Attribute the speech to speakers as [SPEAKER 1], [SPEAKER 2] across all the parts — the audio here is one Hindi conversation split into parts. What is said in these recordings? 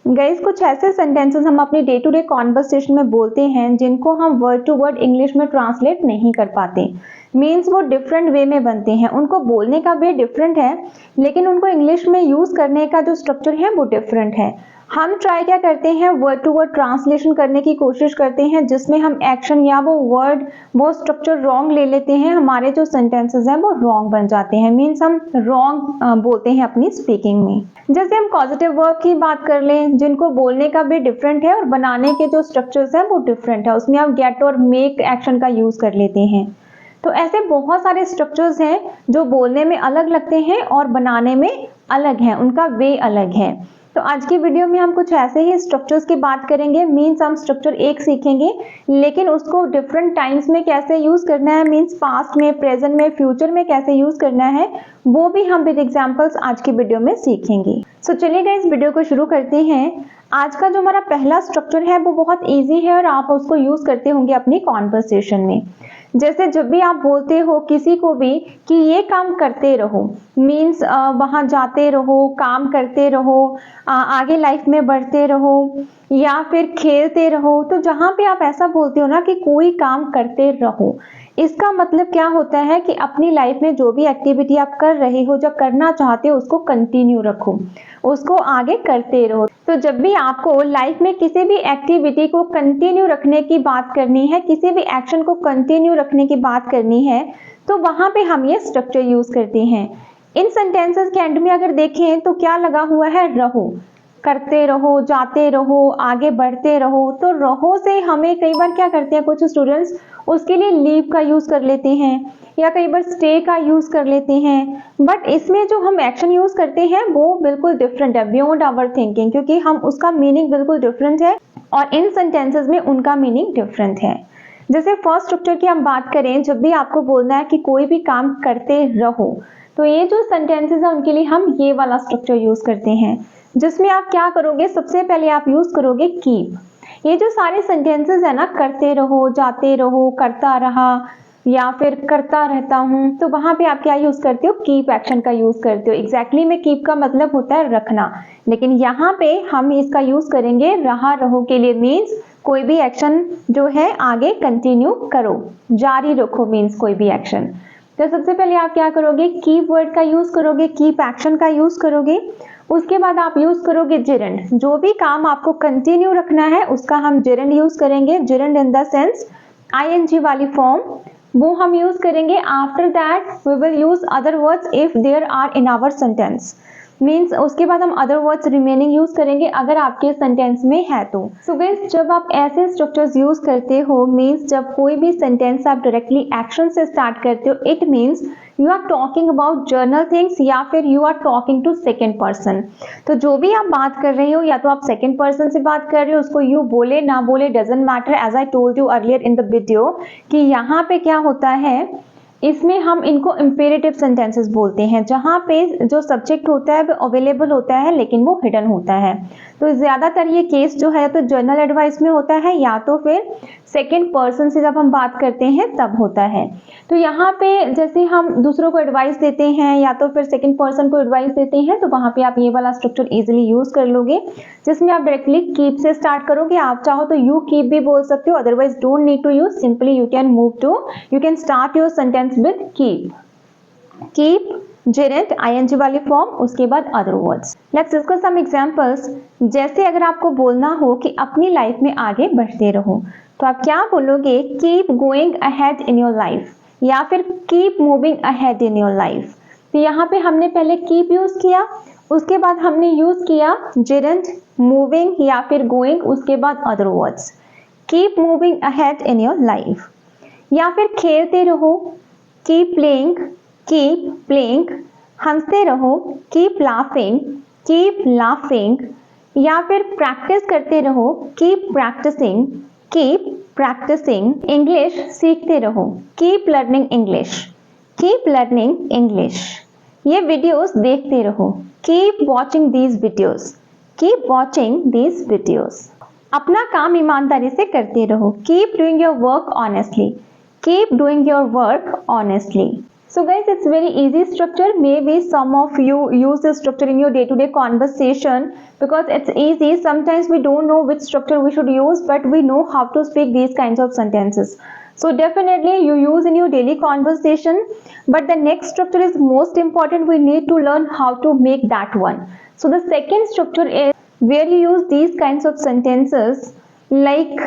[SPEAKER 1] गाइस, कुछ ऐसे सेंटेंसेस हम अपनी डे टू डे कॉन्वर्सेशन में बोलते हैं जिनको हम वर्ड टू वर्ड इंग्लिश में ट्रांसलेट नहीं कर पाते। मीन्स वो डिफरेंट वे में बनते हैं, उनको बोलने का वे डिफरेंट है लेकिन उनको इंग्लिश में यूज करने का जो स्ट्रक्चर है वो डिफरेंट है। हम ट्राई क्या करते हैं, वर्ड टू वर्ड ट्रांसलेशन करने की कोशिश करते हैं जिसमें हम एक्शन या वो वर्ड वो स्ट्रक्चर रॉन्ग ले लेते हैं, हमारे जो सेंटेंसेस हैं वो रॉन्ग बन जाते हैं। मीन्स हम रॉन्ग बोलते हैं अपनी स्पीकिंग में। जैसे हम पॉजिटिव वर्ब की बात कर लें जिनको बोलने का भी डिफरेंट है और बनाने के जो स्ट्रक्चर्स हैं वो डिफरेंट है, उसमें आप गेट और मेक एक्शन का यूज कर लेते हैं। तो ऐसे बहुत सारे स्ट्रक्चर्स हैं जो बोलने में अलग लगते हैं और बनाने में अलग हैं, उनका वे अलग है। तो आज की वीडियो में हम कुछ ऐसे ही स्ट्रक्चर्स की बात करेंगे। मीन्स हम स्ट्रक्चर एक सीखेंगे लेकिन उसको डिफरेंट टाइम्स में कैसे यूज करना है, मीन्स पास्ट में, प्रेजेंट में, फ्यूचर में कैसे यूज करना है, वो भी हम विद एग्जांपल्स आज की वीडियो में सीखेंगे। सो चलिए गाइस, वीडियो को शुरू करते हैं। आज का जो हमारा पहला स्ट्रक्चर है वो बहुत ईजी है और आप उसको यूज करते होंगे अपनी कॉन्वर्सेशन में। जैसे जब भी आप बोलते हो किसी को भी कि ये काम करते रहो, मीन्स वहां जाते रहो, काम करते रहो, आगे लाइफ में बढ़ते रहो या फिर खेलते रहो, तो जहां पे आप ऐसा बोलते हो ना कि कोई काम करते रहो, इसका मतलब क्या होता है कि अपनी लाइफ में जो भी एक्टिविटी आप कर रहे हो, जब करना चाहते हो उसको कंटिन्यू रखो, उसको आगे करते रहो। तो जब भी आपको लाइफ में किसी भी एक्टिविटी को कंटिन्यू रखने की बात करनी है, किसी भी एक्शन को कंटिन्यू रखने की बात करनी है, तो वहां पे हम ये स्ट्रक्चर यूज करते हैं। इन सेंटेंसेस के एंड में अगर देखें तो क्या लगा हुआ है, रहो, करते रहो, जाते रहो, आगे बढ़ते रहो। तो रहो से हमें कई बार क्या करते हैं कुछ स्टूडेंट्स, उसके लिए लीव का यूज कर लेते हैं या कई बार स्टे का यूज कर लेते हैं, बट इसमें जो हम एक्शन यूज करते हैं वो बिल्कुल डिफरेंट है, बियॉन्ड आवर थिंकिंग, क्योंकि हम उसका मीनिंग बिल्कुल डिफरेंट है और इन सेंटेंसेस में उनका मीनिंग डिफरेंट है। जैसे फर्स्ट स्ट्रक्चर की हम बात करें, जब भी आपको बोलना है कि कोई भी काम करते रहो, तो ये जो सेंटेंसेस है उनके लिए हम ये वाला स्ट्रक्चर यूज करते हैं, जिसमें आप क्या करोगे, सबसे पहले आप यूज करोगे कीप। ये जो सारे सेंटेंसेस है ना, करते रहो, जाते रहो, करता रहा या फिर करता रहता हूं, तो वहां पे आप क्या यूज करते हो, कीप एक्शन का यूज करते हो। एग्जैक्टली में कीप का मतलब होता है रखना, लेकिन यहाँ पे हम इसका यूज करेंगे रहा रहो के लिए। मीन्स कोई भी एक्शन जो है आगे कंटिन्यू करो, जारी रखो, मीन्स कोई भी एक्शन। तो सबसे पहले आप क्या करोगे, कीप वर्ड का यूज करोगे, कीप एक्शन का यूज करोगे। उसके बाद आप यूज करोगे जिरंड, जो भी काम आपको कंटिन्यू रखना है उसका हम जिरंड यूज करेंगे। Gerund in the sense ING वाली फॉर्म, वो हम यूज करेंगे। After that we will use other words if there are in our sentence. Means उसके बाद हम अदर वर्ड्स रिमेनिंग यूज करेंगे अगर आपके सेंटेंस में है तो। सो गाइस, जब आप ऐसे स्ट्रक्चर्स यूज करते हो, मीन्स जब कोई भी सेंटेंस आप डायरेक्टली एक्शन से स्टार्ट करते हो, it means you are talking about general things या फिर you are talking to second person. तो जो भी आप बात कर रहे हो, या तो आप सेकेंड पर्सन से बात कर रहे हो, उसको यू बोले ना बोले doesn't matter. As I told you earlier in the video कि यहाँ पे क्या होता है, इसमें हम इनको इंपेरेटिव सेंटेंसेस बोलते हैं, जहाँ पे जो सब्जेक्ट होता है वो अवेलेबल होता है लेकिन वो हिडन होता है। तो ज्यादातर ये केस जो है तो जर्नल एडवाइस में होता है या तो फिर सेकेंड पर्सन से जब हम बात करते हैं तब होता है। तो यहाँ पे जैसे हम दूसरों को एडवाइस देते हैं या तो फिर सेकेंड पर्सन को एडवाइस देते हैं, तो वहाँ पे आप ये वाला स्ट्रक्चर इजीली यूज कर लोगे, जिसमें आप डायरेक्टली कीप से स्टार्ट करोगे। आप चाहो तो यू कीप भी बोल सकते हो, otherwise don't need to use, simply you can start your sentence with keep. Keep, gerund, ing वाली फॉर्म, उसके बाद other words. Let's discuss some examples. जैसे अगर आपको बोलना हो कि अपनी लाइफ में आगे बढ़ते रहो, तो आप क्या बोलोगे, keep going ahead in your life या फिर keep moving ahead in your life. तो यहाँ पे हमने पहले कीप यूज किया, उसके बाद हमने यूज किया gerund, मूविंग या फिर गोइंग, उसके बाद other words. Keep moving ahead in your life. या फिर खेलते रहो, कीप प्लेइंग, कीप प्लेइंग। हंसते रहो, कीप लाफिंग। या फिर प्रैक्टिस करते रहो, कीप प्रैक्टिसिंग। इंग्लिश सीखते रहो, कीप लर्निंग इंग्लिश। ये वीडियोस देखते रहो, कीप वॉचिंग दीज वीडियोस। अपना काम ईमानदारी से करते रहो, keep doing your work honestly. So guys, it's very easy structure. Maybe some of you use this structure in your day-to-day conversation because it's easy. Sometimes we don't know which structure we should use, but we know how to speak these kinds of sentences. So definitely you use in your daily conversation, but the next structure is most important. We need to learn how to make that one. So the second structure is where you use these kinds of sentences like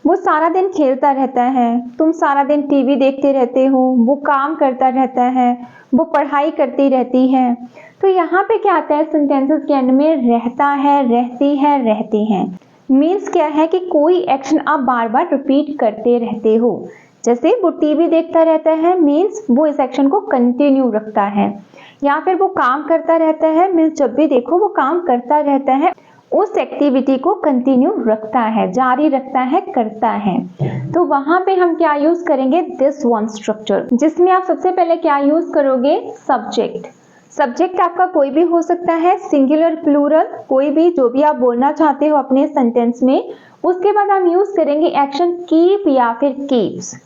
[SPEAKER 1] वो सारा दिन खेलता रहता है, तुम सारा दिन टीवी देखते रहते हो, वो काम करता रहता है, वो पढ़ाई करती रहती है। तो यहाँ पे क्या आता है सेंटेंसेस के एंड में, रहता है, रहती है, रहती हैं। मीन्स क्या है कि कोई एक्शन आप बार बार रिपीट करते रहते हो। जैसे वो टीवी देखता रहता है मीन्स वो इस एक्शन को कंटिन्यू रखता है, या फिर वो काम करता रहता है मीन्स जब भी देखो वो काम करता रहता है, उस एक्टिविटी को कंटिन्यू रखता है, जारी रखता है, करता है। तो वहां पे हम क्या यूज करेंगे, दिस वन स्ट्रक्चर, जिसमें आप सबसे पहले क्या यूज करोगे, सब्जेक्ट। सब्जेक्ट आपका कोई भी हो सकता है, सिंगुलर, प्लूरल, कोई भी, जो भी आप बोलना चाहते हो अपने सेंटेंस में। उसके बाद हम यूज करेंगे एक्शन कीप या फिर कीप्स।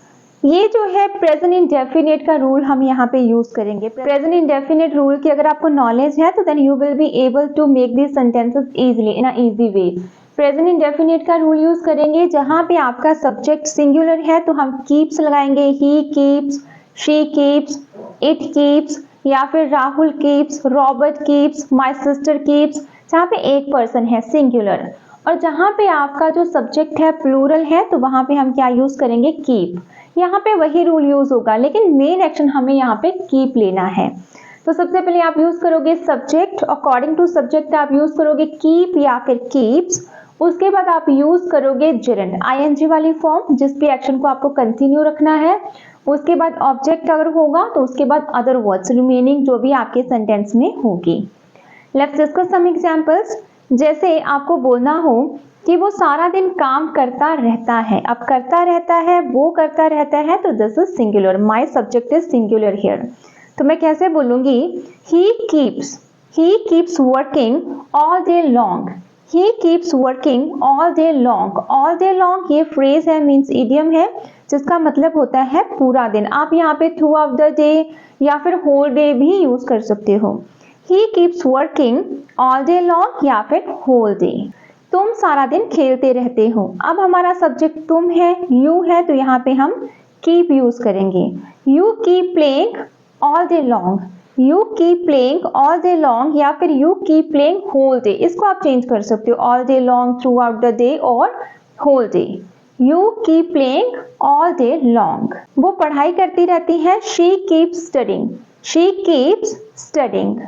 [SPEAKER 1] ये जो है प्रेजेंट इंडेफिनिट का रूल हम यहाँ पे यूज करेंगे। प्रेजेंट इंडेफिनिट रूल की अगर आपको नॉलेज है तो then you will be able to make this sentences easily in a easy way. Present indefinite का रूल यूज करेंगे जहाँ पे आपका सब्जेक्ट सिंगुलर है तो हम कीप्स लगाएंगे, he keeps, she keeps, it keeps, या फिर Rahul keeps, Robert keeps, my sister keeps, जहाँ पे एक पर्सन है सिंगुलर। और जहाँ पे आपका जो सब्जेक्ट है प्लूरल है तो वहां पे हम क्या यूज करेंगे, कीप। यहाँ पे वही रूल यूज होगा लेकिन मेन एक्शन हमें यहाँ पे कीप लेना है। तो सबसे पहले आप यूज करोगे सब्जेक्ट, अकॉर्डिंग टू सब्जेक्ट आप यूज करोगे कीप या फिर कीप्स। उसके बाद आप यूज करोगे जेरेंड, आईएनजी वाली फॉर्म, जिस भी एक्शन को आपको कंटिन्यू रखना है। उसके बाद ऑब्जेक्ट अगर होगा तो उसके बाद अदर वर्ड्स रिमेनिंग जो भी आपके सेंटेंस में होगी। Let's discuss some examples. जैसे आपको बोलना हो कि वो सारा दिन काम करता रहता है। अब करता रहता है, वो करता रहता है, तो this is singular, my subject is singular here. तो मैं कैसे बोलूंगी, he keeps working all day long. He keeps working all day long. All day long ये फ्रेज है, मीन्स इडियम है, जिसका मतलब होता है पूरा दिन। आप यहाँ पे थ्रू आउट द डे या फिर होल डे भी यूज कर सकते हो। He keeps working all day long या फिर होल डे। तुम सारा दिन खेलते रहते हो। अब हमारा सब्जेक्ट तुम है, यू है, तो यहाँ पे हम कीप यूज करेंगे। You keep playing all day long. You keep playing all day long या फिर you keep playing whole day. इसको आप चेंज कर सकते हो, all day long, throughout the day और whole day. You keep playing all day long. वो पढ़ाई करती रहती है, she keeps studying. She keeps studying.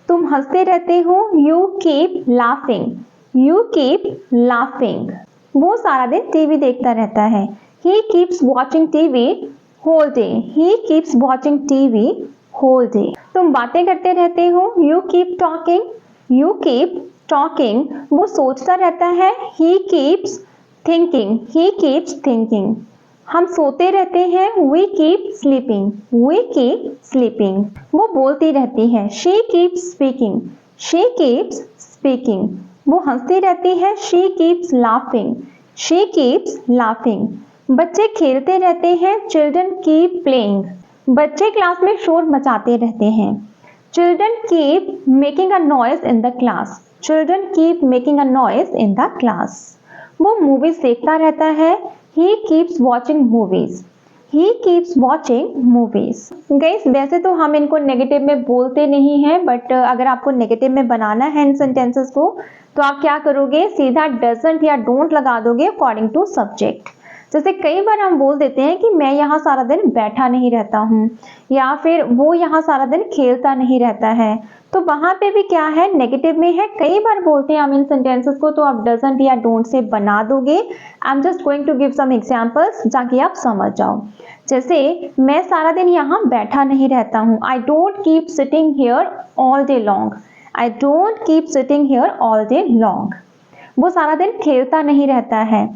[SPEAKER 1] तुम हंसते रहते हो, you keep laughing. You keep laughing. वो सारा दिन टीवी देखता रहता है। He keeps watching TV whole day. He keeps watching TV whole day. तुम बातें करते रहते हो, You keep talking. You keep talking. वो सोचता रहता है, He keeps thinking. He keeps thinking. हम सोते रहते हैं, We keep sleeping. We keep sleeping. वो बोलती रहती है, She keeps speaking. She keeps speaking. वो हंसती रहती है, she keeps laughing. She keeps laughing. बच्चे खेलते रहते हैं, चिल्ड्रन कीप प्लेइंग। बच्चे क्लास में शोर मचाते रहते हैं। Children keep making a noise in the class. Children keep making a noise in the class. वो मूवीज देखता रहता है, he keeps watching movies. He keeps watching movies. Guys, वैसे तो हम इनको नेगेटिव में बोलते नहीं हैं, बट अगर आपको नेगेटिव में बनाना है इन सेंटेंसेस को तो आप क्या करोगे, सीधा डजंट या डोंट लगा दोगे अकॉर्डिंग टू सब्जेक्ट। जैसे कई बार हम बोल देते हैं कि मैं यहाँ सारा दिन बैठा नहीं रहता हूँ, या फिर वो यहाँ सारा दिन खेलता नहीं रहता है, तो वहां पे भी क्या है, नेगेटिव में है। कई बार बोलते हैं हम इन सेंटेंसेस को, तो आप डजंट या डोंट से बना दोगे। I am just going to give some examples ताकि आप समझ जाओ। जैसे मैं सारा दिन यहाँ बैठा नहीं रहता हूँ, I don't keep sitting here all day long. I don't keep sitting here all day long. वो सारा दिन खेलता नहीं रहता है,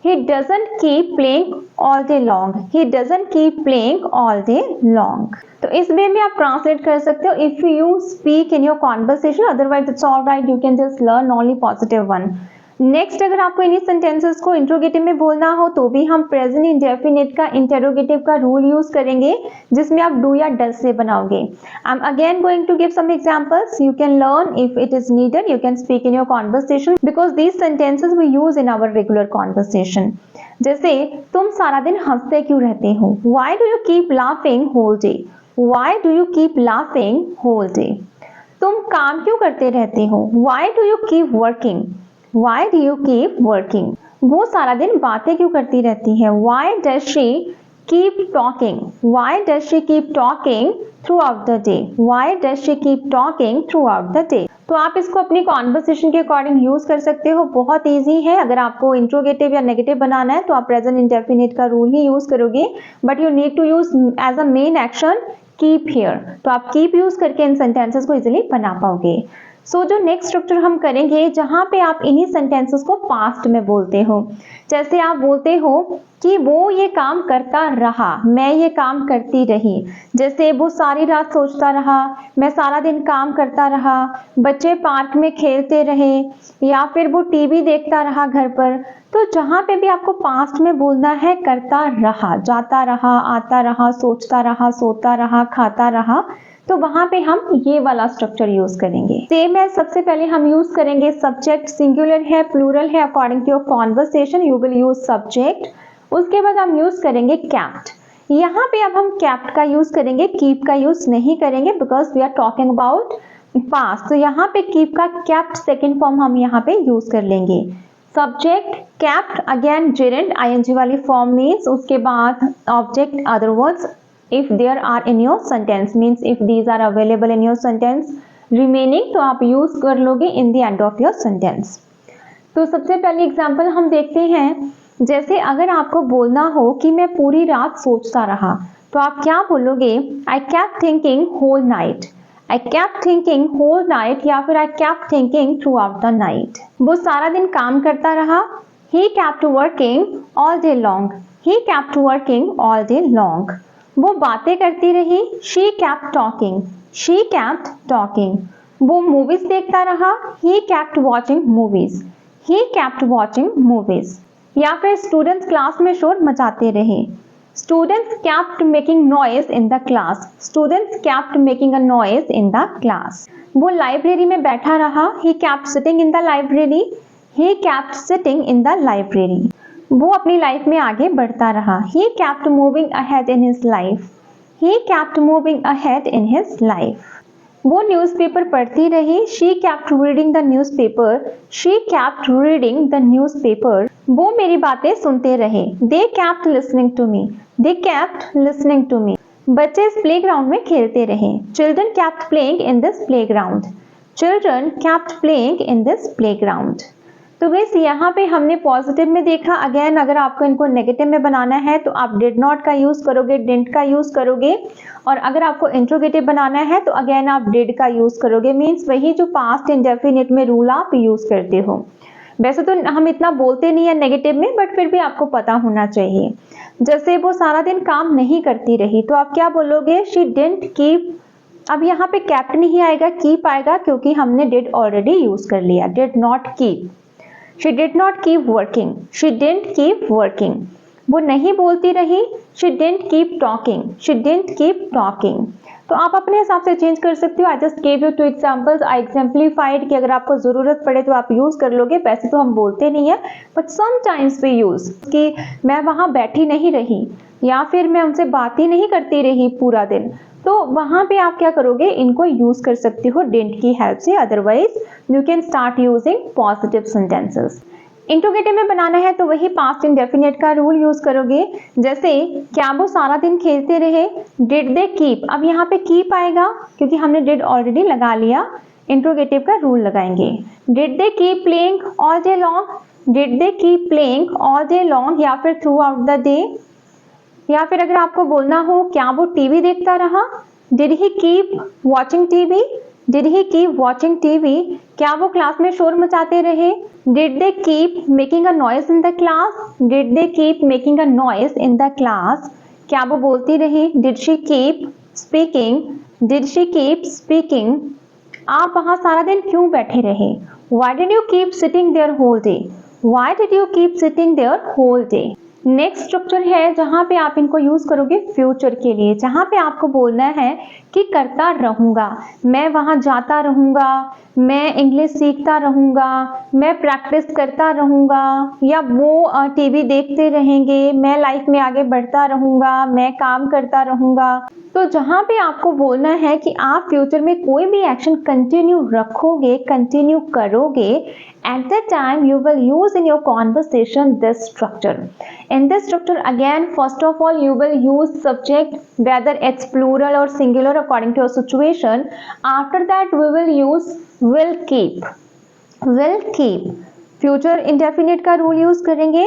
[SPEAKER 1] he doesn't keep playing all day long. He doesn't keep playing all day long. तो इस वे में आप ट्रांसलेट कर सकते हो if you speak in your conversation, otherwise it's all right, you can just learn only positive one. Next अगर आपको इन्हीं सेंटेंसेस को इंट्रोगेटिव में बोलना हो तो भी हम प्रेजेंट इंडेफिनिट का इंटेरोगेटिव का रूल यूज करेंगे, जिसमें आप डू या डज से बनाओगे। I am again going to give some examples, you can learn if it is needed, you can speak in your conversation because these sentences we use in our regular conversation. जैसे तुम सारा दिन हंसते क्यों रहते हो, why do you keep laughing whole day, why do you keep laughing whole day. तुम काम क्यों करते रहते हो, why do you keep working, Why do you keep working? वो सारा दिन बातें क्यों करती रहती है, Why does she keep talking? Why does she keep talking throughout the day? Why does she keep talking throughout the day? तो आप इसको अपनी कॉन्वर्सेशन के अकॉर्डिंग यूज कर सकते हो, बहुत इजी है। अगर आपको इंट्रोगेटिव या नेगेटिव बनाना है तो आप प्रेजेंट इंडेफिनिट का रूल ही यूज करोगे, but you need to use as a main action keep here. तो आप कीप यूज करके इन सेंटेंसेस को इजिली बना पाओगे। सो जो नेक्स्ट स्ट्रक्चर हम करेंगे जहां पे आप इन्हीं सेंटेंसेस को पास्ट में बोलते हो, जैसे आप बोलते हो कि वो ये काम करता रहा, मैं ये काम करती रही। जैसे वो सारी रात सोचता रहा, मैं सारा दिन काम करता रहा, बच्चे पार्क में खेलते रहे, या फिर वो टीवी देखता रहा घर पर। तो जहां पे भी आपको पास्ट में बोलना है करता रहा, जाता रहा, आता रहा, सोचता रहा, सोता रहा, खाता रहा, तो वहां पे हम ये वाला स्ट्रक्चर यूज करेंगे। सेम है, सबसे पहले हम यूज करेंगे सब्जेक्ट, सिंगुलर है प्लूरल है according to your conversation you will use subject. उसके बाद हम यूज करेंगे कैप्ट। यहाँ पे अब हम कैप्ट का यूज करेंगे, कीप का यूज नहीं करेंगे because we are talking about past. तो यहाँ पे कीप का कैप्ट सेकेंड फॉर्म हम यहाँ पे यूज कर लेंगे। Subject kept, again gerund ING वाली फॉर्म मीन्स, उसके बाद object other words if there are in your sentence, means if these are available in your sentence, remaining तो आप यूज कर लोगे in the end of your sentence। तो सबसे पहले एग्जांपल हम देखते हैं, जैसे अगर आपको बोलना हो कि मैं पूरी रात सोचता रहा, तो आप क्या बोलोगे, I kept thinking whole night, I kept thinking whole night, या फिर I kept thinking throughout the night। वो सारा दिन काम करता रहा, he kept working all day long, he kept working all day long। वो बातें करती रही, she kept talking, she kept talking। वो मूवीज देखता रहा, he kept watching movies, he kept watching movies। या फिर स्टूडेंट्स क्लास में शोर मचाते रहे, students kept making noise in the class, students kept making a noise in the class। वो लाइब्रेरी में बैठा रहा, he kept sitting in the library, he kept sitting in the library। वो अपनी लाइफ में आगे बढ़ता रहा, he kept moving ahead in his life, he kept moving ahead in his life। वो न्यूज़पेपर पढ़ती रही, she kept reading the newspaper, she kept reading the newspaper। वो मेरी बातें सुनते रहे, they kept listening to me, they kept listening to me। बच्चे इस प्लेग्राउंड में खेलते रहे, children kept playing in this playground, children kept playing in this playground। तो गाइस यहाँ पे हमने पॉजिटिव में देखा। अगेन अगर आपको इनको नेगेटिव में बनाना है तो आप डिड नॉट का यूज करोगे, डिडंट का यूज करोगे, और अगर आपको इंट्रोगेटिव बनाना है तो अगेन आप डिड का यूज करोगे, मीन्स वही जो पास्ट इंडेफिनिट में रूल आप यूज करते हो। वैसे तो हम इतना बोलते नहीं है नेगेटिव में, बट फिर भी आपको पता होना चाहिए। जैसे वो सारा दिन काम नहीं करती रही, तो आप क्या बोलोगे, शी डिडंट कीप। अब यहाँ पे कैप्ट नहीं आएगा, कीप आएगा, क्योंकि हमने डिड ऑलरेडी यूज कर लिया, did not keep. She did not keep working, she didn't keep working। वो नहीं बोलती रही, she didn't keep talking, she didn't keep talking। तो आप अपने हिसाब से चेंज कर सकते हो। I just gave you 2 examples, I exemplified कि अगर आपको जरूरत पड़े तो आप यूज कर लोगे। वैसे तो हम बोलते नहीं है, but sometimes we use कि मैं वहां बैठी नहीं रही, या फिर मैं उनसे बात ही नहीं करती रही पूरा दिन, तो वहां पे आप क्या करोगे, इनको यूज कर सकते हो डिडंट की हेल्प से। Otherwise you can start using positive sentences. Interrogative में बनाना है तो वही पास्ट इंडेफिनिट का रूल यूज करोगे। जैसे क्या वो सारा दिन खेलते रहे, डिड दे कीप। अब यहाँ पे कीप आएगा क्योंकि हमने डिड ऑलरेडी लगा लिया, इंट्रोगेटिव का रूल लगाएंगे। Did they keep playing all day long, did they keep playing all day long, या फिर थ्रू आउट द डे। या फिर अगर आपको बोलना हो क्या वो टीवी देखता रहा, did he keep watching TV, did he keep watching TV. क्या वो क्लास में शोर मचाते रहे, did they keep making a noise in the class, did they keep making a noise in the class. क्या वो बोलती रही, did she keep speaking, did she keep speaking. आप वहां सारा दिन क्यों बैठे रहे, Why did you keep sitting there whole day? Why did you keep sitting there whole day? Next structure है जहां पे आप इनको यूज करोगे फ्यूचर के लिए, जहां पे आपको बोलना है कि करता रहूंगा, मैं वहां जाता रहूंगा, मैं इंग्लिश सीखता रहूंगा, मैं प्रैक्टिस करता रहूंगा, या वो टीवी देखते रहेंगे, मैं लाइफ में आगे बढ़ता रहूंगा, मैं काम करता रहूंगा। तो जहां पे आपको बोलना है कि आप फ्यूचर में कोई भी एक्शन कंटिन्यू रखोगे, कंटिन्यू करोगे, at that time you will use in your conversation this structure. In this structure again, first of all you will use subject, whether it's plural or singular according to your situation. After that we will use will keep. Will keep future indefinite का rule use करेंगे,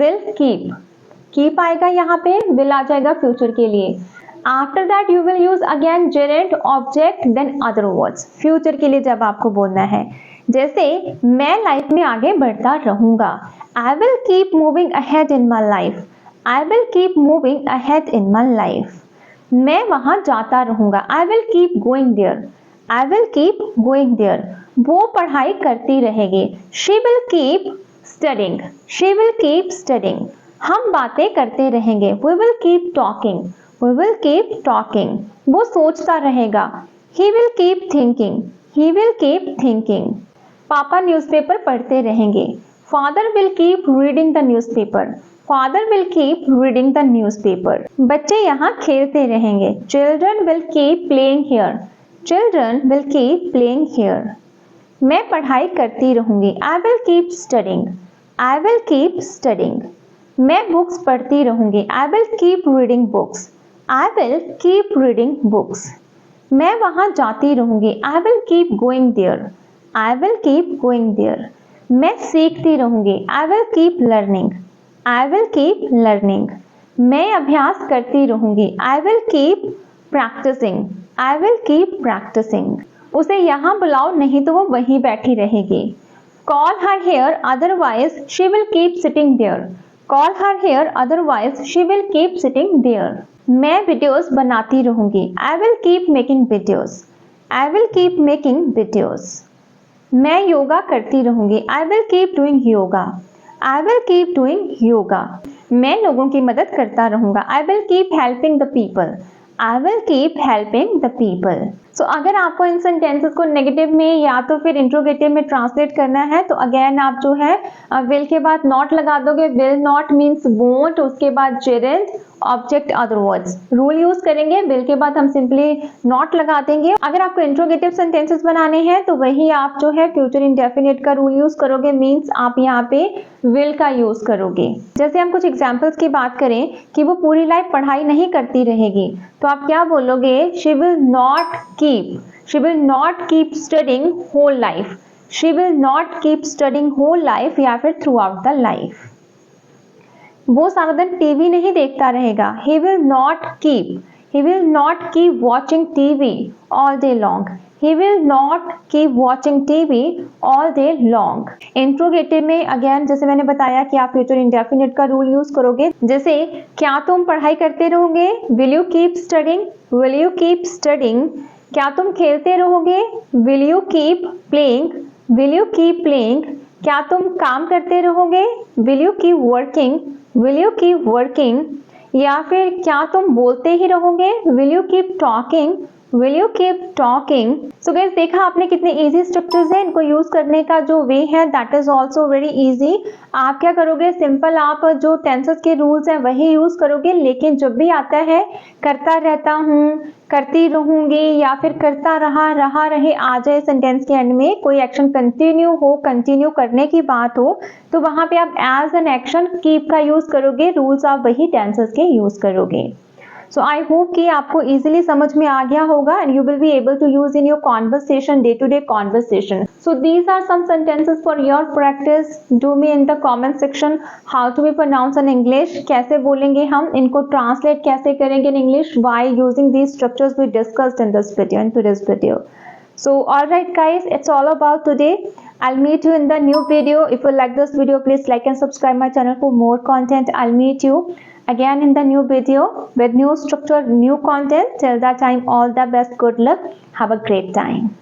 [SPEAKER 1] will keep. keep आएगा यहाँ पे, will आ जाएगा future के लिए। After that you will use again gerund, object, then other words. future के लिए जब आपको बोलना है, जैसे मैं लाइफ में आगे बढ़ता रहूंगा, I will keep moving ahead in my life, I will keep moving ahead in my life. मैं वहां जाता रहूंगा, I will keep going there, I will keep going there. वो पढ़ाई करती रहेगी, she will keep studying, she will keep studying. हम बातें करते रहेंगे, we will keep talking, we will keep talking. वो सोचता रहेगा, he will keep thinking, he will keep thinking. पापा न्यूज़पेपर पढ़ते रहेंगे, father will keep reading the newspaper, father will keep reading the newspaper. बच्चे यहाँ खेलते रहेंगे, children will keep playing here, children will keep playing here. मैं पढ़ाई करती रहूंगी, I will keep studying, I will keep studying. मैं बुक्स पढ़ती रहूंगी, I will keep reading books, I will keep reading books. मैं वहां जाती रहूंगी, I will keep going there, I will keep going there. मैं सीखती रहूंगी, I will keep learning, I will keep learning. मैं अभ्यास करती रहूंगी, I will keep practising, I will keep practising. उसे यहाँ बुलाओ, नहीं तो वो वहीं बैठी रहेगी। Call her here otherwise she will keep sitting there, call her here otherwise she will keep sitting there. मैं वीडियोस बनाती रहूंगी, I will keep making videos, I will keep making videos. मैं योगा करती रहूंगी, I will keep doing yoga, I will keep doing yoga. मैं लोगों की मदद करता रहूंगा, I will keep helping the people, I will keep helping the people. So अगर आपको इन सेंटेंसेस को नेगेटिव में या तो फिर इंट्रोगेटिव में ट्रांसलेट करना है तो अगेन आप जो है विल के बाद नॉट लगा दोगे, विल नॉट मीन्स वोंट, उसके बाद Geraint, object, other words. Rule use करेंगे, विल के बाद हम सिंपली नॉट लगा देंगे। अगर आपको इंट्रोगेटिव सेंटेंसेस बनाने हैं तो वही आप जो है फ्यूचर इंडेफिनिट का रूल यूज करोगे, मीन्स आप यहाँ पे विल का यूज करोगे। जैसे हम कुछ एग्जाम्पल्स की बात करें कि वो पूरी लाइफ पढ़ाई नहीं करती रहेगी, तो आप क्या बोलोगे, she will not keep, she will not keep studying whole life, she will not keep studying whole life, या फिर थ्रू आउट द लाइफ। वो सारा दिन टीवी नहीं देखता रहेगा, he will not keep watching TV all day long, he will not keep watching TV all day long। Interrogative में अगेन जैसे मैंने बताया कि आप फ्यूचर इंडेफिनिट का रूल यूज करोगे, जैसे क्या तुम पढ़ाई करते रहोगे, will you keep studying, will you keep studying। क्या तुम खेलते रहोगे, will you keep playing, will you keep playing। क्या तुम काम करते रहोगे, will you keep working, will you keep working। या फिर क्या तुम बोलते ही रहोगे, will you keep talking, will you keep talking। So guys देखा आपने कितने इजी स्ट्रक्चर्स हैं, इनको यूज करने का जो वे है that is also very easy. आप क्या करोगे, सिंपल आप जो टेंसेस के रूल्स हैं वही यूज करोगे, लेकिन जब भी आता है करता रहता हूँ, करती रहूंगी या फिर करता रहा रहे आ जाए सेंटेंस के एंड में, कोई एक्शन कंटिन्यू हो, कंटिन्यू करने की बात हो, तो वहां पे आप एज एन एक्शन कीप का यूज करोगे, रूल्स आप वही टेंसेस के यूज करोगे। सो आई होप कि आपको इजीली समझ में आ गया होगा and you will be able to use in your conversation, day to day conversation. So these are some sentences for your practice. Do me in the comment section how to be pronounce in English, कैसे बोलेंगे हम, इनको ट्रांसलेट कैसे करेंगे in English while using these structures we discussed in this video, in today's video. So alright guys, it's all about today. I'll meet you in the new video. If you like this video, please like and subscribe my channel for more content. I'll meet you again in the new video with new structure, new content. Till that time, all the best, good luck, have a great time.